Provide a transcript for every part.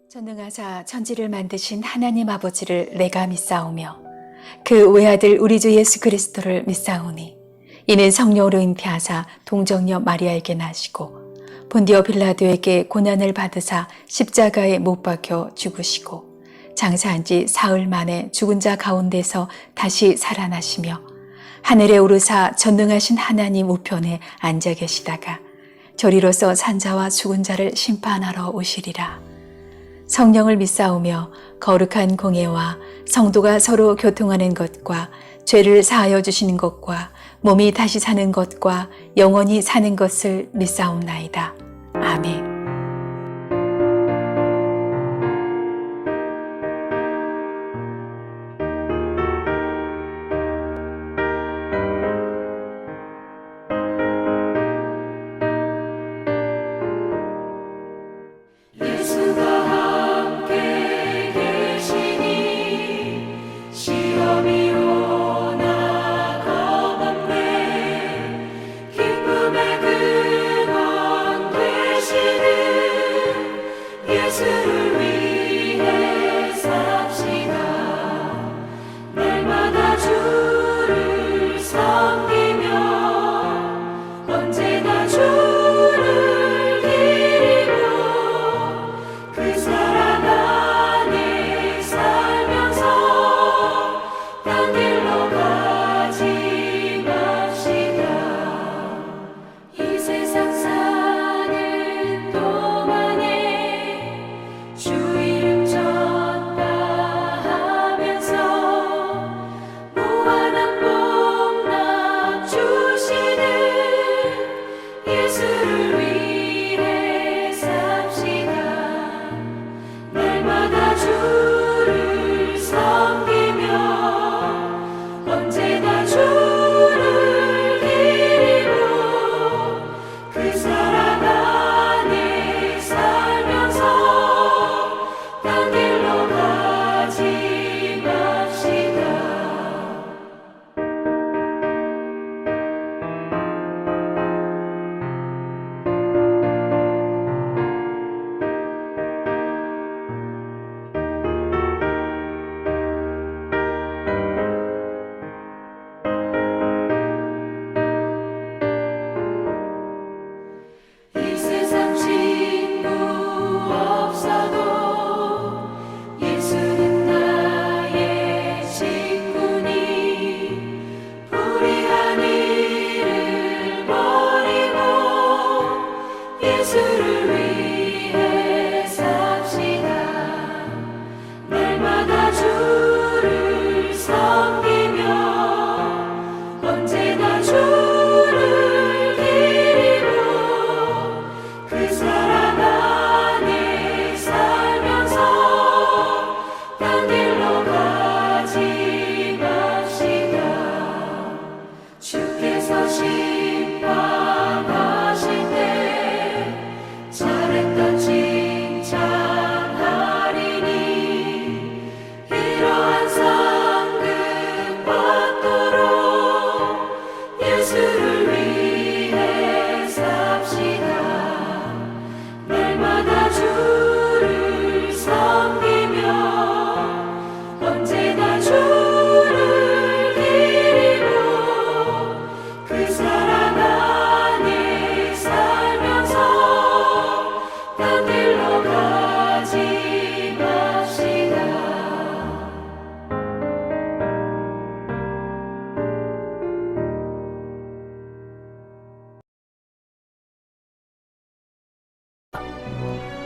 전능하사 천지를 만드신 하나님 아버지를 내가 믿사오며 그 외아들 우리 주 예수 그리스도를 믿사오니 이는 성령으로 잉태하사 동정녀 마리아에게 나시고 본디오 빌라도에게 고난을 받으사 십자가에 못 박혀 죽으시고 장사한 지 사흘 만에 죽은 자 가운데서 다시 살아나시며 하늘에 오르사 전능하신 하나님 우편에 앉아 계시다가 저리로서 산자와 죽은 자를 심판하러 오시리라. 성령을 믿사오며 거룩한 공예와 성도가 서로 교통하는 것과 죄를 사하여 주시는 것과 몸이 다시 사는 것과 영원히 사는 것을 믿사옵나이다. 아멘.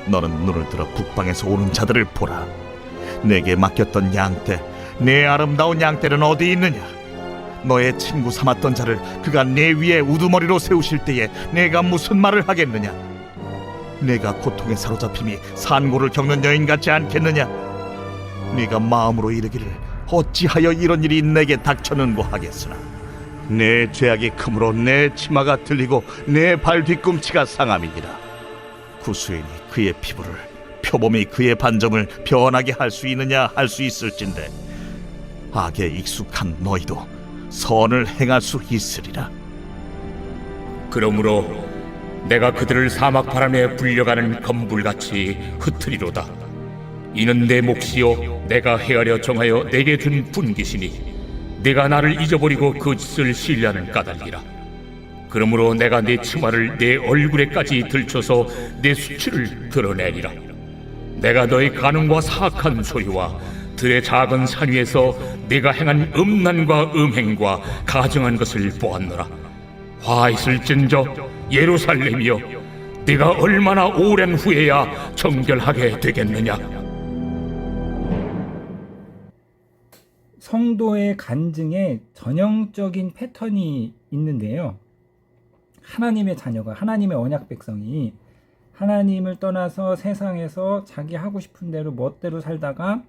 너는 눈을 들어 북방에서 오는 자들을 보라. 내게 맡겼던 양떼, 내 아름다운 양떼는 어디 있느냐? 너의 친구 삼았던 자를 그가 내 위에 우두머리로 세우실 때에 내가 무슨 말을 하겠느냐? 내가 고통에 사로잡힘이 산고를 겪는 여인 같지 않겠느냐? 네가 마음으로 이르기를 어찌하여 이런 일이 내게 닥쳤는고 하겠으나 내 죄악이 크므로 내 치마가 들리고 내 발 뒤꿈치가 상함이니라. 구수인이 그의 피부를, 표범이 그의 반점을 변하게 할 수 있느냐 할 수 있을진데 악에 익숙한 너희도 선을 행할 수 있으리라. 그러므로 내가 그들을 사막 바람에 불려가는 검불같이 흩으리로다. 이는 내 몫이요 내가 헤아려 정하여 내게 준 분깃이니 내가 나를 잊어버리고 거짓을 신뢰하는 까닭이라. 그러므로 내가 내 치마를 내 얼굴에까지 들춰서 내 수치를 드러내리라. 내가 너의 간음과 사악한 소리와 들의 작은 산 위에서 내가 행한 음란과 음행과 가증한 것을 보았노라. 화 있을진저 예루살렘이여, 네가 얼마나 오랜 후에야 정결하게 되겠느냐. 성도의 간증에 전형적인 패턴이 있는데요. 하나님의 자녀가, 하나님의 언약 백성이 하나님을 떠나서 세상에서 자기 하고 싶은 대로 멋대로 살다가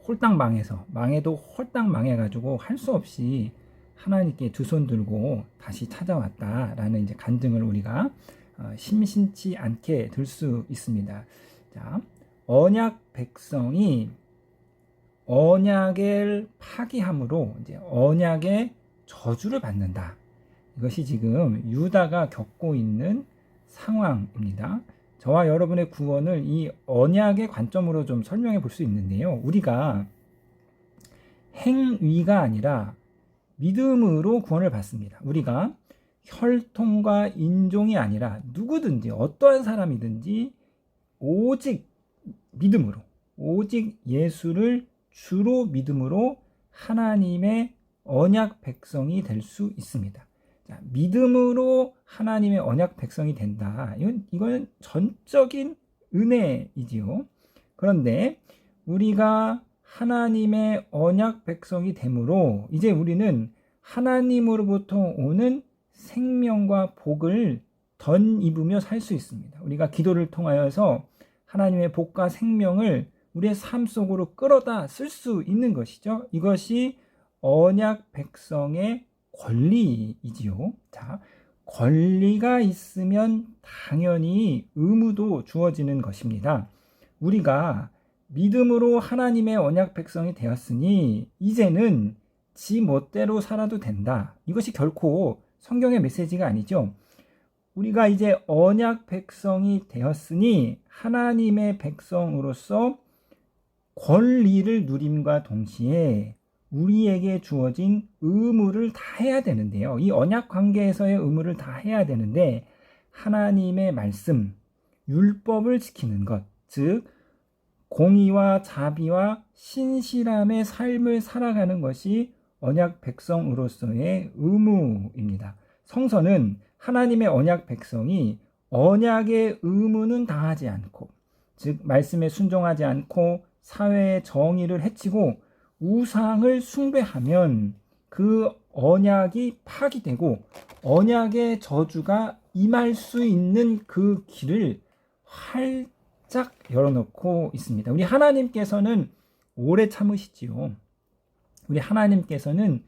홀딱 망해도 홀딱 망해가지고 할 수 없이 하나님께 두 손 들고 다시 찾아왔다라는 이제 간증을 우리가 심심치 않게 들 수 있습니다. 자, 언약 백성이 언약을 파기함으로 이제 언약의 저주를 받는다. 이것이 지금 유다가 겪고 있는 상황입니다. 저와 여러분의 구원을 이 언약의 관점으로 좀 설명해 볼 수 있는데요. 우리가 행위가 아니라 믿음으로 구원을 받습니다. 우리가 혈통과 인종이 아니라 누구든지 어떠한 사람이든지 오직 믿음으로, 오직 예수를 주로 믿음으로 하나님의 언약 백성이 될 수 있습니다. 자, 믿음으로 하나님의 언약 백성이 된다. 이건 전적인 은혜이지요. 그런데 우리가 하나님의 언약 백성이 되므로 이제 우리는 하나님으로부터 오는 생명과 복을 덧입으며 살 수 있습니다. 우리가 기도를 통하여서 하나님의 복과 생명을 우리의 삶 속으로 끌어다 쓸 수 있는 것이죠. 이것이 언약 백성의 권리이지요. 자, 권리가 있으면 당연히 의무도 주어지는 것입니다. 우리가 믿음으로 하나님의 언약 백성이 되었으니 이제는 지 멋대로 살아도 된다. 이것이 결코 성경의 메시지가 아니죠. 우리가 이제 언약 백성이 되었으니 하나님의 백성으로서 권리를 누림과 동시에 우리에게 주어진 의무를 다 해야 되는데요. 이 언약 관계에서의 의무를 다 해야 되는데 하나님의 말씀, 율법을 지키는 것, 즉 공의와 자비와 신실함의 삶을 살아가는 것이 언약 백성으로서의 의무입니다. 성서는 하나님의 언약 백성이 언약의 의무는 다하지 않고, 즉 말씀에 순종하지 않고 사회의 정의를 해치고 우상을 숭배하면 그 언약이 파기되고 언약의 저주가 임할 수 있는 그 길을 활짝 열어놓고 있습니다. 우리 하나님께서는 오래 참으시지요. 우리 하나님께서는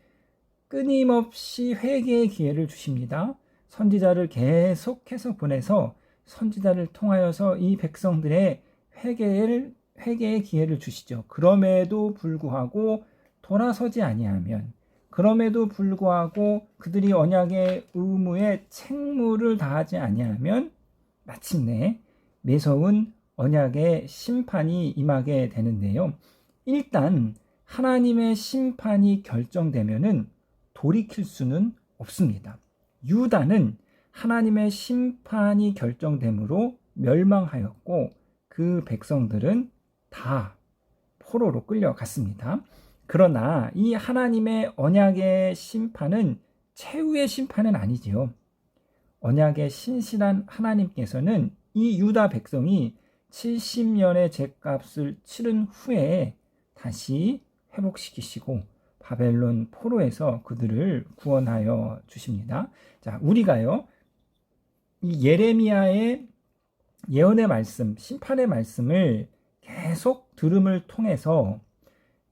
끊임없이 회개의 기회를 주십니다. 선지자를 계속해서 보내서 선지자를 통하여서 이 백성들의 회개의 기회를 주시죠. 그럼에도 불구하고 돌아서지 아니하면, 그럼에도 불구하고 그들이 언약의 의무에 책무를 다하지 아니하면 마침내 매서운 언약의 심판이 임하게 되는데요. 일단 하나님의 심판이 결정되면은 돌이킬 수는 없습니다. 유다는 하나님의 심판이 결정되므로 멸망하였고 그 백성들은 다 포로로 끌려갔습니다. 그러나 이 하나님의 언약의 심판은 최후의 심판은 아니지요. 언약의 신실한 하나님께서는 이 유다 백성이 70년의 죗값을 치른 후에 다시 회복시키시고 바벨론 포로에서 그들을 구원하여 주십니다. 자, 우리가요, 이 예레미야의 예언의 말씀, 심판의 말씀을 계속 들음을 통해서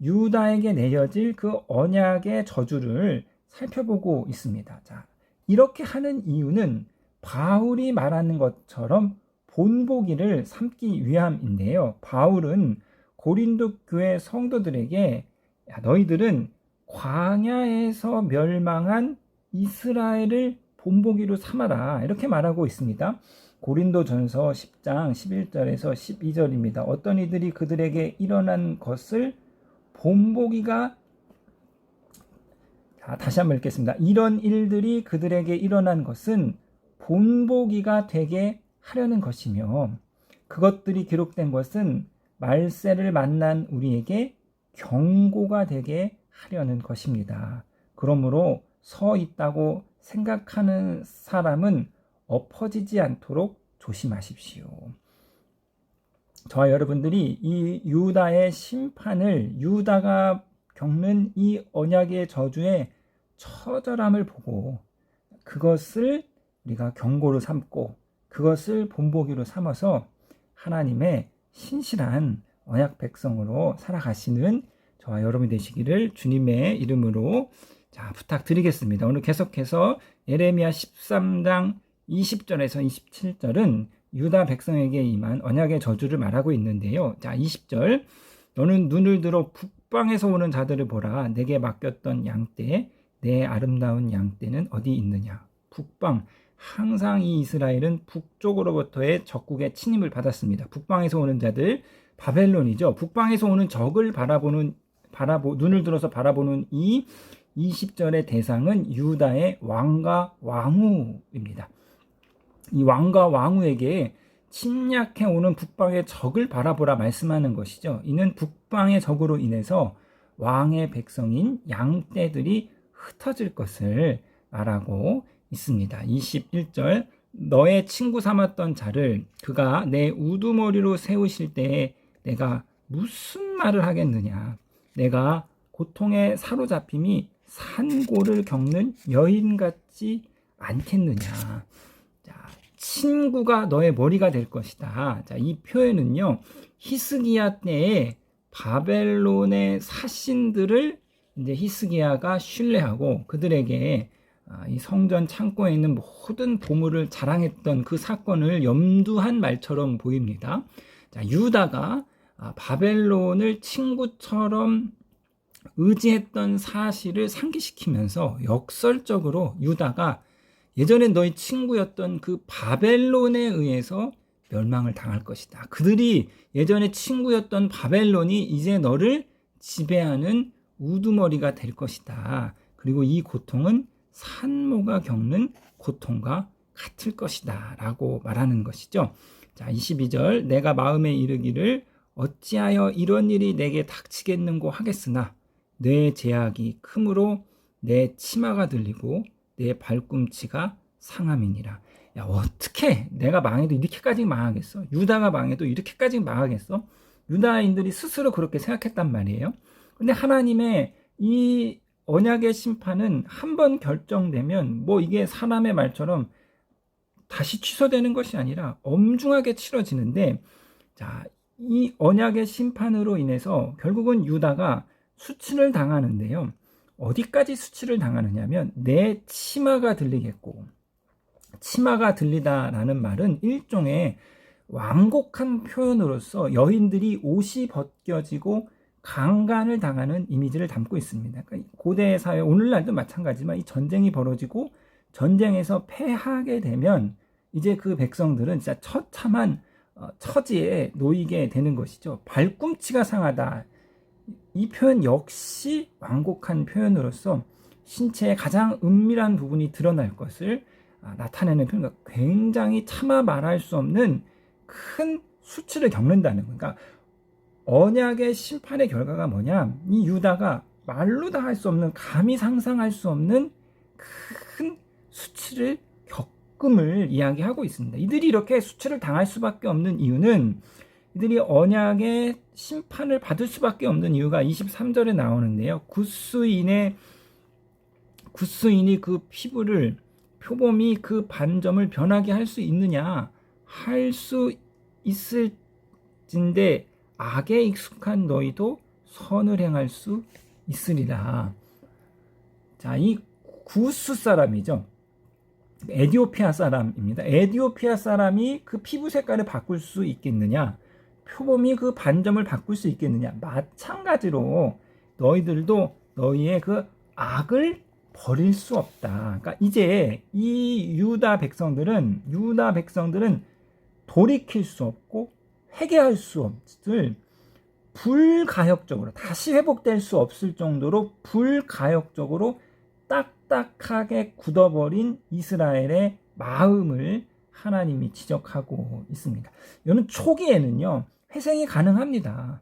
유다에게 내려질 그 언약의 저주를 살펴보고 있습니다. 자, 이렇게 하는 이유는 바울이 말하는 것처럼 본보기를 삼기 위함인데요. 바울은 고린도 교회 성도들에게 너희들은 광야에서 멸망한 이스라엘을 본보기로 삼아라 이렇게 말하고 있습니다. 고린도전서 10장 11절에서 12절입니다. 어떤 이들이 그들에게 일어난 것을 본보기가 다시 한번 읽겠습니다. 이런 일들이 그들에게 일어난 것은 본보기가 되게 하려는 것이며 그것들이 기록된 것은 말세를 만난 우리에게 경고가 되게 하려는 것입니다. 그러므로 서 있다고 생각하는 사람은 엎어지지 않도록 조심하십시오. 저와 여러분들이 이 유다의 심판을, 유다가 겪는 이 언약의 저주의 처절함을 보고 그것을 우리가 경고로 삼고 그것을 본보기로 삼아서 하나님의 신실한 언약 백성으로 살아가시는 저와 여러분이 되시기를 주님의 이름으로 부탁드리겠습니다. 오늘 계속해서 예레미야 13장 20절에서 27절은 유다 백성에게 임한 언약의 저주를 말하고 있는데요. 20절, 너는 눈을 들어 북방에서 오는 자들을 보라. 내게 맡겼던 양떼, 내 아름다운 양떼는 어디 있느냐. 북방, 항상 이 이스라엘은 북쪽으로부터의 적국의 침입을 받았습니다. 북방에서 오는 자들, 바벨론이죠. 북방에서 오는 적을 눈을 들어서 바라보는 이 20절의 대상은 유다의 왕과 왕후입니다. 이 왕과 왕후에게 침략해 오는 북방의 적을 바라보라 말씀하는 것이죠. 이는 북방의 적으로 인해서 왕의 백성인 양떼들이 흩어질 것을 말하고 있습니다. 21절, 너의 친구 삼았던 자를 그가 내 우두머리로 세우실 때에 내가 무슨 말을 하겠느냐. 내가 고통에 사로잡힘이 산고를 겪는 여인 같지 않겠느냐. 친구가 너의 머리가 될 것이다. 이 표현은요, 히스기야 때에 바벨론의 사신들을 이제 히스기야가 신뢰하고 그들에게 이 성전 창고에 있는 모든 보물을 자랑했던 그 사건을 염두한 말처럼 보입니다. 유다가 바벨론을 친구처럼 의지했던 사실을 상기시키면서 역설적으로 유다가 예전에 너희 친구였던 그 바벨론에 의해서 멸망을 당할 것이다. 그들이 예전에 친구였던 바벨론이 이제 너를 지배하는 우두머리가 될 것이다. 그리고 이 고통은 산모가 겪는 고통과 같을 것이다 라고 말하는 것이죠. 22절, 내가 마음에 이르기를 어찌하여 이런 일이 내게 닥치겠는고 하겠으나 내 제약이 크므로 내 치마가 들리고 내 발꿈치가 상함이니라. 야, 어떻게 내가 망해도 이렇게까지 망하겠어? 유다가 망해도 이렇게까지 망하겠어? 유다인들이 스스로 그렇게 생각했단 말이에요. 근데 하나님의 이 언약의 심판은 한번 결정되면 이게 사람의 말처럼 다시 취소되는 것이 아니라 엄중하게 치러지는데, 이 언약의 심판으로 인해서 결국은 유다가 수치를 당하는데요. 어디까지 수치를 당하느냐면 내 치마가 들리겠고, 치마가 들리다라는 말은 일종의 완곡한 표현으로서 여인들이 옷이 벗겨지고 강간을 당하는 이미지를 담고 있습니다. 그러니까 고대 사회, 오늘날도 마찬가지지만 이 전쟁이 벌어지고 전쟁에서 패하게 되면 이제 그 백성들은 진짜 처참한 처지에 놓이게 되는 것이죠. 발꿈치가 상하다. 이 표현 역시 완곡한 표현으로서 신체의 가장 은밀한 부분이 드러날 것을 나타내는 표현과 굉장히 차마 말할 수 없는 큰 수치를 겪는다는 거예요. 그러니까 언약의 심판의 결과가 뭐냐? 이 유다가 말로 다 할 수 없는, 감히 상상할 수 없는 큰 수치를 겪음을 이야기하고 있습니다. 이들이 이렇게 수치를 당할 수밖에 없는 이유는, 이들이 언약의 심판을 받을 수밖에 없는 이유가 23절에 나오는데요. 굿수인이 그 피부를, 표범이 그 반점을 변하게 할 수 있느냐? 할 수 있을진데 악에 익숙한 너희도 선을 행할 수 있으리라. 이 구스 사람이죠. 에디오피아 사람입니다. 에디오피아 사람이 그 피부 색깔을 바꿀 수 있겠느냐? 표범이 그 반점을 바꿀 수 있겠느냐? 마찬가지로 너희들도 너희의 그 악을 버릴 수 없다. 그러니까 이제 이 유다 백성들은 돌이킬 수 없고 회개할 수 없을 불가역적으로, 다시 회복될 수 없을 정도로 불가역적으로 딱딱하게 굳어버린 이스라엘의 마음을 하나님이 지적하고 있습니다. 이는 초기에는요, 회생이 가능합니다.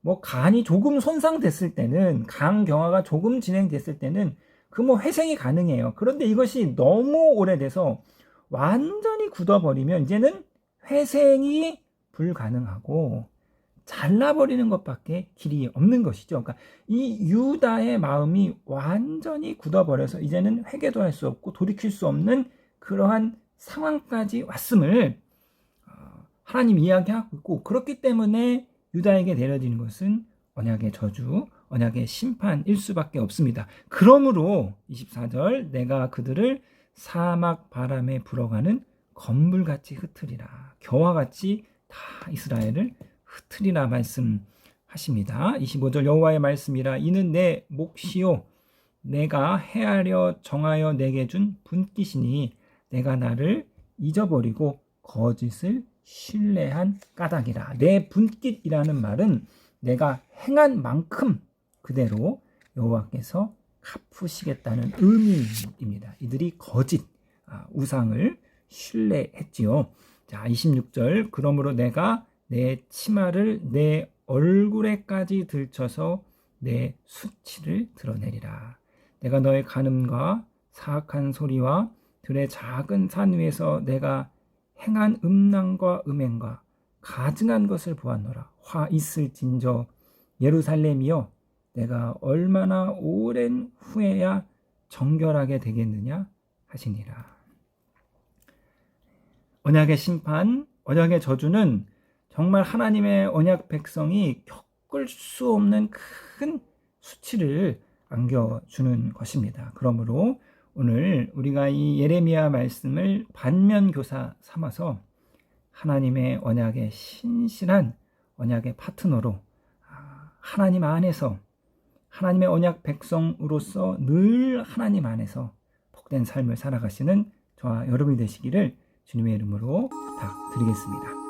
뭐 간이 조금 손상됐을 때는, 간 경화가 조금 진행됐을 때는 그 뭐 회생이 가능해요. 그런데 이것이 너무 오래돼서 완전히 굳어버리면 이제는 회생이 불가능하고 잘라버리는 것밖에 길이 없는 것이죠. 그러니까 이 유다의 마음이 완전히 굳어버려서 이제는 회개도 할 수 없고 돌이킬 수 없는 그러한 상황까지 왔음을 하나님 이야기하고 있고, 그렇기 때문에 유다에게 내려지는 것은 언약의 저주, 언약의 심판일 수밖에 없습니다. 그러므로 24절, 내가 그들을 사막 바람에 불어가는 건물같이 흩으리라. 겨와같이 다 이스라엘을 흩으리라 말씀하십니다. 25절, 여호와의 말씀이라. 이는 내 몫이요 내가 헤아려 정하여 내게 준 분깃이니 내가 나를 잊어버리고 거짓을 신뢰한 까닭이라. 내 분깃이라는 말은 내가 행한 만큼 그대로 여호와께서 갚으시겠다는 의미입니다. 이들이 거짓, 우상을 신뢰했지요. 자, 26절, 그러므로 내가 내 치마를 내 얼굴에까지 들쳐서 내 수치를 드러내리라. 내가 너의 간음과 사악한 소리와 들의 작은 산 위에서 내가 행한 음란과 음행과 가증한 것을 보았노라. 화 있을진저 예루살렘이여, 내가 얼마나 오랜 후에야 정결하게 되겠느냐 하시니라. 언약의 심판, 언약의 저주는 정말 하나님의 언약 백성이 겪을 수 없는 큰 수치를 안겨주는 것입니다. 그러므로 오늘 우리가 이 예레미야 말씀을 반면교사 삼아서 하나님의 언약의 신실한 언약의 파트너로 하나님 안에서, 하나님의 언약 백성으로서 늘 하나님 안에서 복된 삶을 살아가시는 저와 여러분이 되시기를 주님의 이름으로 부탁드리겠습니다.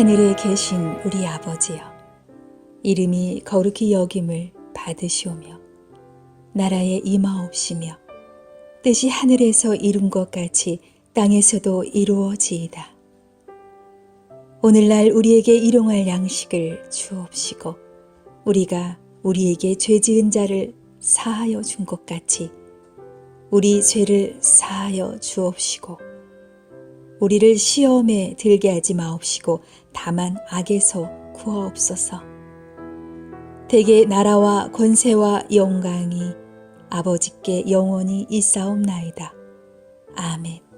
하늘에 계신 우리 아버지여, 이름이 거룩히 여김을 받으시오며 나라에 임하옵시며 뜻이 하늘에서 이룬 것 같이 땅에서도 이루어지이다. 오늘날 우리에게 일용할 양식을 주옵시고 우리가 우리에게 죄 지은 자를 사하여 준 것 같이 우리 죄를 사하여 주옵시고 우리를 시험에 들게 하지 마옵시고 다만 악에서 구하옵소서. 대개 나라와 권세와 영광이 아버지께 영원히 있사옵나이다. 아멘.